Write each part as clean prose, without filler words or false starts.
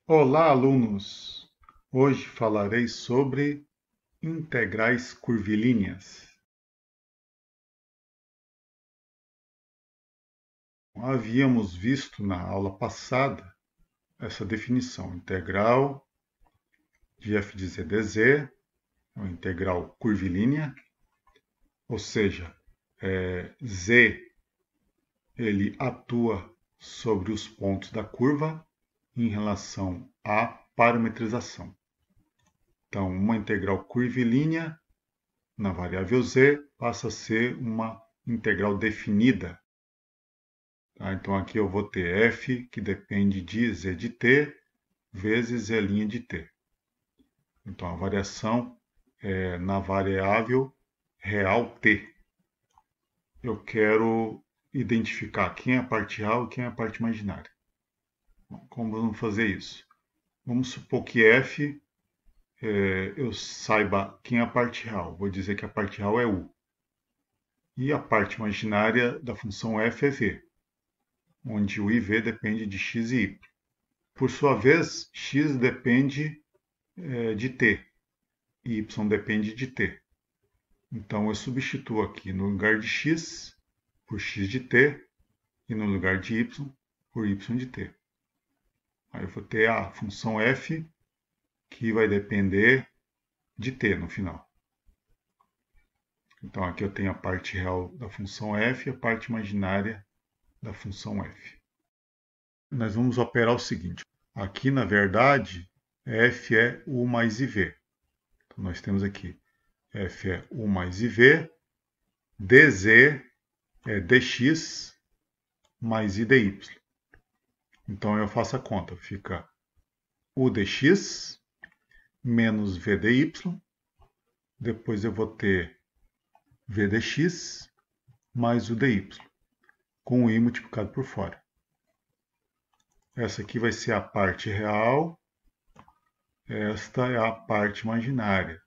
Olá, alunos! Hoje falarei sobre integrais curvilíneas. Havíamos visto na aula passada essa definição: integral de f de z dz é uma integral curvilínea, ou seja, z ele atua sobre os pontos da curva em relação à parametrização. Então, uma integral curvilínea na variável z passa a ser uma integral definida. Tá? Então aqui eu vou ter f que depende de z de t vezes z' de t. Então a variação é na variável real t. Eu quero identificar quem é a parte real e quem é a parte imaginária. Bom, como vamos fazer isso? Vamos supor que f eu saiba quem é a parte real. Vou dizer que a parte real é u. E a parte imaginária da função f é v, onde o e v depende de x e y. Por sua vez, x depende de t e y depende de t. Então eu substituo aqui no lugar de x por x de t e no lugar de y por y de t. Aí eu vou ter a função f que vai depender de t no final. Então aqui eu tenho a parte real da função f e a parte imaginária da função f. Nós vamos operar o seguinte. Aqui, na verdade, f é u mais iv. Então, nós temos aqui f é u mais iv, dz é dx mais i dy. Então, eu faço a conta. Fica u dx menos v dy. Depois eu vou ter v dx mais o dy, com o i multiplicado por fora. Essa aqui vai ser a parte real. Esta é a parte imaginária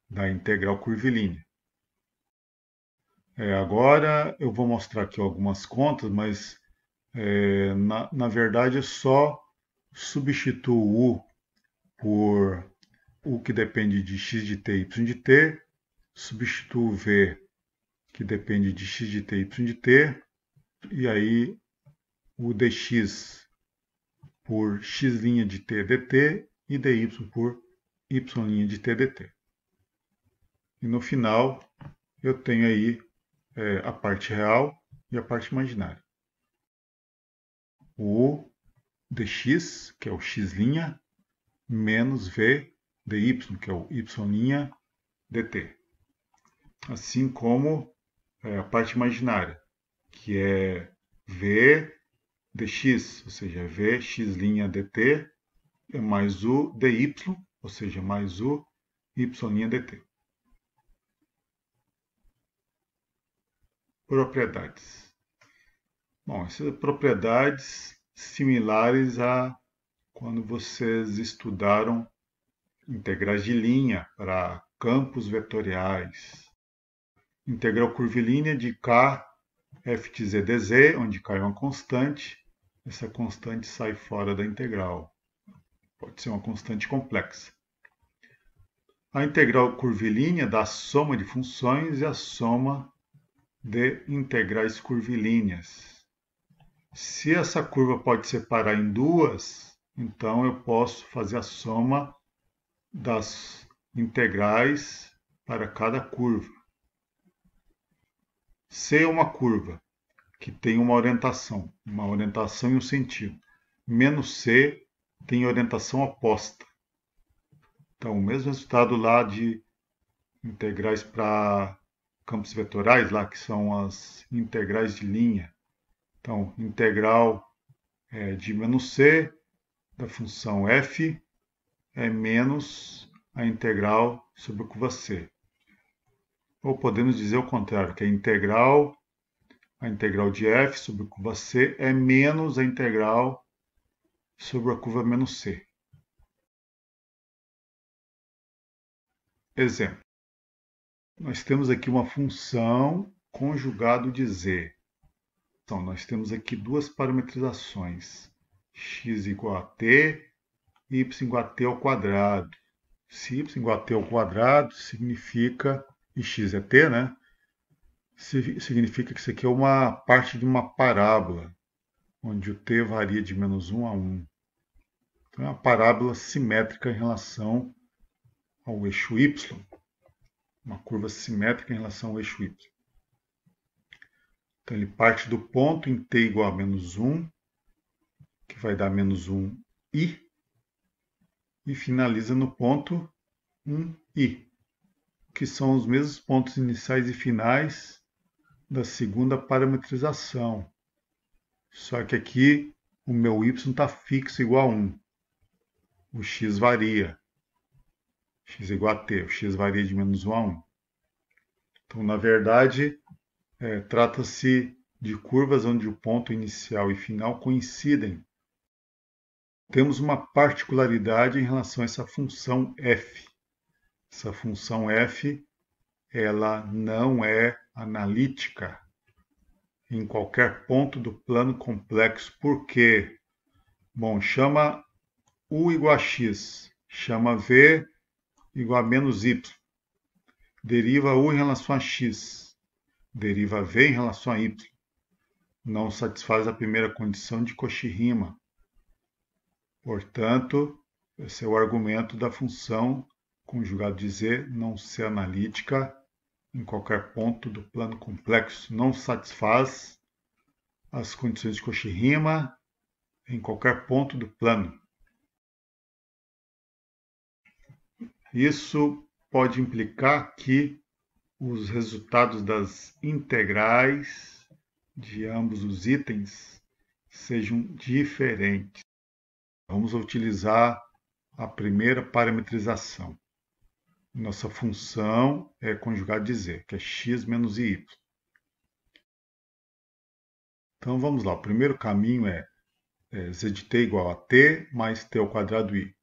da integral curvilínea. Agora eu vou mostrar aqui algumas contas, mas na verdade eu só substituo u por u que depende de x de t e y de t, substituo v que depende de x de t e y de t, e aí o dx por x' de t dt e dy por y' de t dt. E no final eu tenho aí a parte real e a parte imaginária. O dx, que é o x', menos v dy, que é o y' dt. Assim como a parte imaginária, que é v dx, ou seja, v x' dt, é mais o dy, ou seja, mais o y' dt. Propriedades. Bom, essas propriedades similares a quando vocês estudaram integrais de linha para campos vetoriais. Integral curvilínea de k, f de z dz, onde k é uma constante. Essa constante sai fora da integral. Pode ser uma constante complexa. A integral curvilínea dá a soma de funções e a soma de integrais curvilíneas. Se essa curva pode separar em duas, então eu posso fazer a soma das integrais para cada curva. C é uma curva que tem uma orientação e um sentido. Menos C tem orientação oposta. Então, o mesmo resultado lá de integrais para campos vetoriais, lá que são as integrais de linha. Então, integral de menos c da função f é menos a integral sobre a curva c. Ou podemos dizer o contrário, que a integral de f sobre a curva c é menos a integral sobre a curva menos c. Exemplo. Nós temos aqui uma função conjugado de z. Então, nós temos aqui duas parametrizações, x igual a t y igual a t ao quadrado. Se y igual a t ao quadrado, significa, e x é t, né? Significa que isso aqui é uma parte de uma parábola, onde o t varia de -1 a 1. Então, é uma parábola simétrica em relação ao eixo y. Uma curva simétrica em relação ao eixo y. Então, ele parte do ponto em t igual a -1, que vai dar -1i, e finaliza no ponto 1i, que são os mesmos pontos iniciais e finais da segunda parametrização. Só que aqui o meu y está fixo igual a 1. O x varia. X é igual a t. O x varia de -1 a 1. Então, na verdade, trata-se de curvas onde o ponto inicial e final coincidem. Temos uma particularidade em relação a essa função f. Essa função f, ela não é analítica em qualquer ponto do plano complexo. Por quê? Bom, chama u igual a x, chama v igual a -y. Deriva u em relação a x, deriva v em relação a y. Não satisfaz a primeira condição de Cauchy-Riemann. Portanto, esse é o argumento da função conjugado de z não ser analítica em qualquer ponto do plano complexo. Não satisfaz as condições de Cauchy-Riemann em qualquer ponto do plano. Isso pode implicar que os resultados das integrais de ambos os itens sejam diferentes. Vamos utilizar a primeira parametrização. Nossa função é conjugada de z, que é x menos y. Então vamos lá, o primeiro caminho é z de t igual a t mais t ao quadrado i.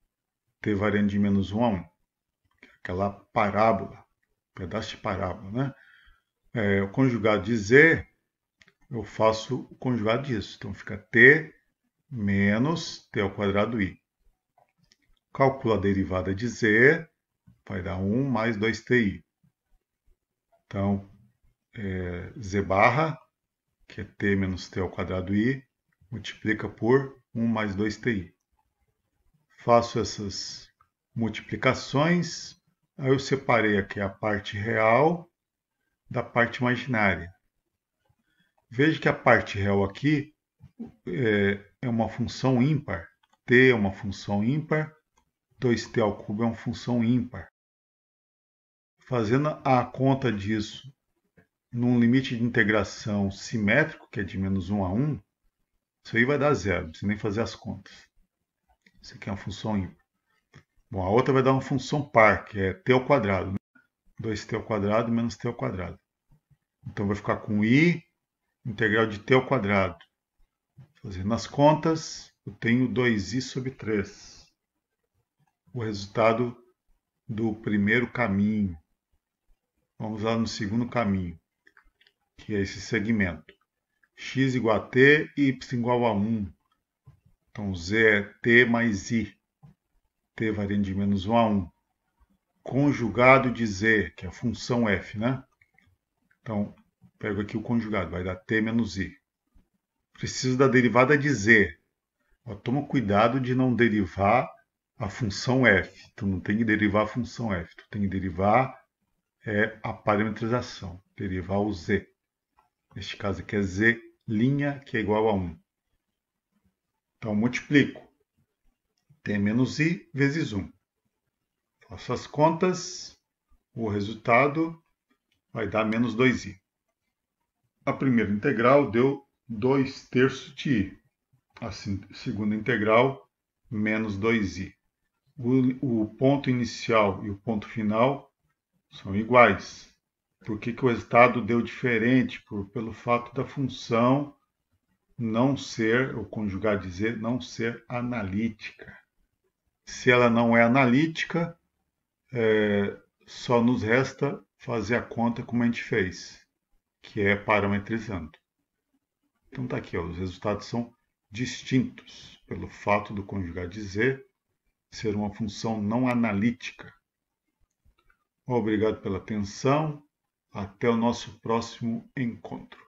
T variando de -1 a 1. Aquela parábola, pedaço de parábola, né? O conjugado de z, eu faço o conjugado disso. Então fica t menos t ao quadrado i. Calculo a derivada de z, vai dar 1 mais 2ti. Então, z barra, que é t menos t ao quadrado i, multiplica por 1 mais 2ti. Faço essas multiplicações, aí eu separei aqui a parte real da parte imaginária. Veja que a parte real aqui é uma função ímpar. T é uma função ímpar, 2t ao cubo é uma função ímpar. Fazendo a conta disso num limite de integração simétrico, que é de -1 a 1, isso aí vai dar zero, não precisa nem fazer as contas. Isso aqui é uma função ímpar. Bom, a outra vai dar uma função par, que é t ao quadrado. 2t ao quadrado menos t ao quadrado. Então vai ficar com i integral de t ao quadrado. Fazendo as contas, eu tenho 2i sobre 3. O resultado do primeiro caminho. Vamos lá no segundo caminho, que é esse segmento. X igual a t e y igual a 1. Então, z é t mais i. T variando de -1 a 1. Conjugado de z, que é a função f, né? Então, pego aqui o conjugado, vai dar t menos i. Preciso da derivada de z. Toma cuidado de não derivar a função f. Tu não tem que derivar a função f. Tu tem que derivar a parametrização. Derivar o z. Neste caso aqui é z', que é igual a 1. Então, multiplico. T menos i vezes 1. Faço as contas. O resultado vai dar menos 2i. A primeira integral deu 2/3 de i. A segunda integral, menos 2i. O ponto inicial e o ponto final são iguais. Por que o resultado deu diferente? Pelo fato da função não ser, o conjugado de z, não ser analítica. Se ela não é analítica, só nos resta fazer a conta como a gente fez, que é parametrizando. Então está aqui, os resultados são distintos pelo fato do conjugado de z ser uma função não analítica. Obrigado pela atenção. Até o nosso próximo encontro.